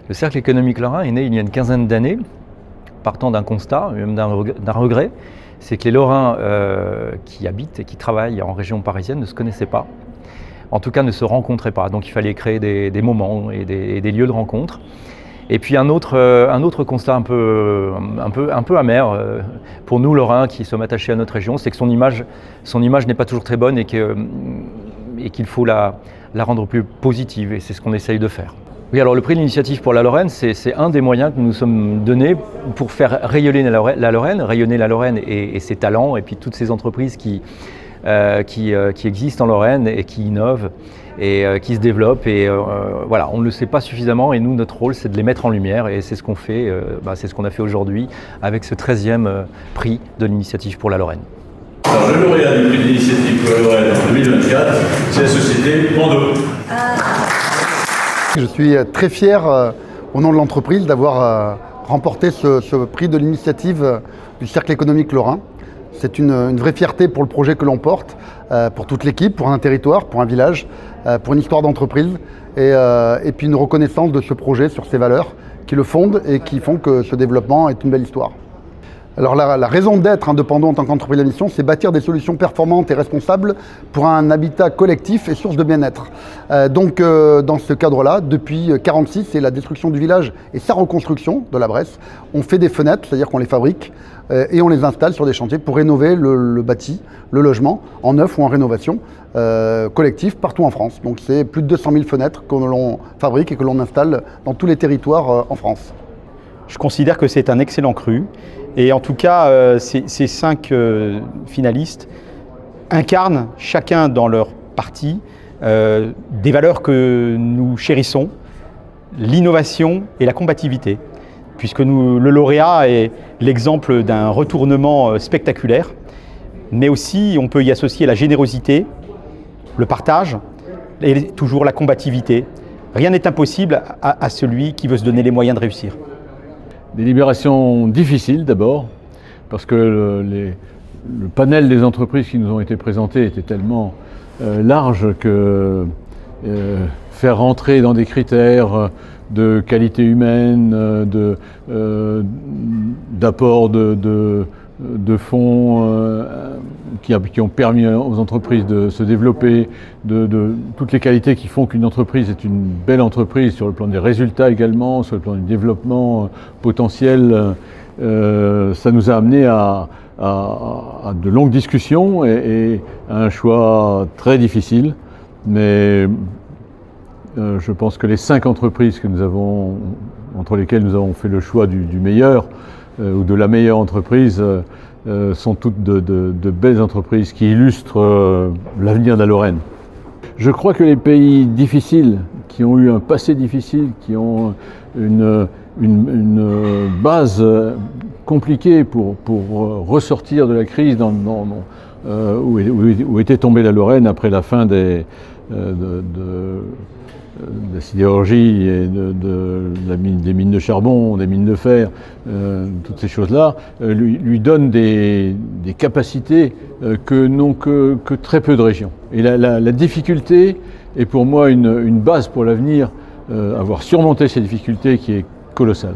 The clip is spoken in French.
Le Cercle économique lorrain est né il y a une quinzaine d'années, partant d'un constat, même d'un regret, c'est que les Lorrains qui habitent et qui travaillent en région parisienne ne se connaissaient pas, en tout cas ne se rencontraient pas. Donc il fallait créer des moments et des lieux de rencontre. Et puis un autre constat un peu amer pour nous Lorrains qui sommes attachés à notre région, c'est que son image n'est pas toujours très bonne et qu'il faut la rendre plus positive, et c'est ce qu'on essaye de faire. Oui, alors le prix de l'initiative pour la Lorraine, c'est un des moyens que nous nous sommes donnés pour faire rayonner la Lorraine et ses talents, et puis toutes ces entreprises qui existent en Lorraine et qui innovent et qui se développent. Et voilà, on ne le sait pas suffisamment, et nous, notre rôle, c'est de les mettre en lumière, et c'est ce qu'on fait, c'est ce qu'on a fait aujourd'hui avec ce 13e prix de l'initiative pour la Lorraine. Alors, le lauréat du prix de l'initiative pour la Lorraine en 2024, c'est la société Pando. Je suis très fier, au nom de l'entreprise, d'avoir remporté ce prix de l'initiative du Cercle économique lorrain. C'est une vraie fierté pour le projet que l'on porte, pour toute l'équipe, pour un territoire, pour un village, pour une histoire d'entreprise, et puis une reconnaissance de ce projet sur ses valeurs qui le fondent et qui font que ce développement est une belle histoire. Alors la raison d'être de Pando en tant qu'entreprise à mission, c'est bâtir des solutions performantes et responsables pour un habitat collectif et source de bien-être. Donc dans ce cadre-là, depuis 1946, c'est la destruction du village et sa reconstruction de la Bresse. On fait des fenêtres, c'est-à-dire qu'on les fabrique et on les installe sur des chantiers pour rénover le bâti, le logement, en neuf ou en rénovation collective partout en France. Donc c'est plus de 200 000 fenêtres que l'on fabrique et que l'on installe dans tous les territoires en France. Je considère que c'est un excellent cru. Et en tout cas, ces 5 finalistes incarnent chacun dans leur partie des valeurs que nous chérissons, l'innovation et la combativité, puisque le lauréat est l'exemple d'un retournement spectaculaire, mais aussi on peut y associer la générosité, le partage et toujours la combativité. Rien n'est impossible à celui qui veut se donner les moyens de réussir. Des libérations difficiles d'abord, parce que le panel des entreprises qui nous ont été présentées était tellement large que faire rentrer dans des critères de qualité humaine, d'apport de fonds qui ont permis aux entreprises de se développer, de toutes les qualités qui font qu'une entreprise est une belle entreprise, sur le plan des résultats également, sur le plan du développement potentiel. Ça nous a amené à de longues discussions et à un choix très difficile. Mais je pense que les 5 entreprises entre lesquelles nous avons fait le choix du meilleur ou de la meilleure entreprise sont toutes de belles entreprises qui illustrent l'avenir de la Lorraine. Je crois que les pays difficiles, qui ont eu un passé difficile, qui ont une base compliquée pour ressortir de la crise où était tombée la Lorraine après la fin de la sidérurgie et des mines de charbon, des mines de fer, toutes ces choses-là, lui donnent des capacités que n'ont que très peu de régions. Et la difficulté est pour moi une base pour l'avenir, avoir surmonté ces difficultés qui est colossale.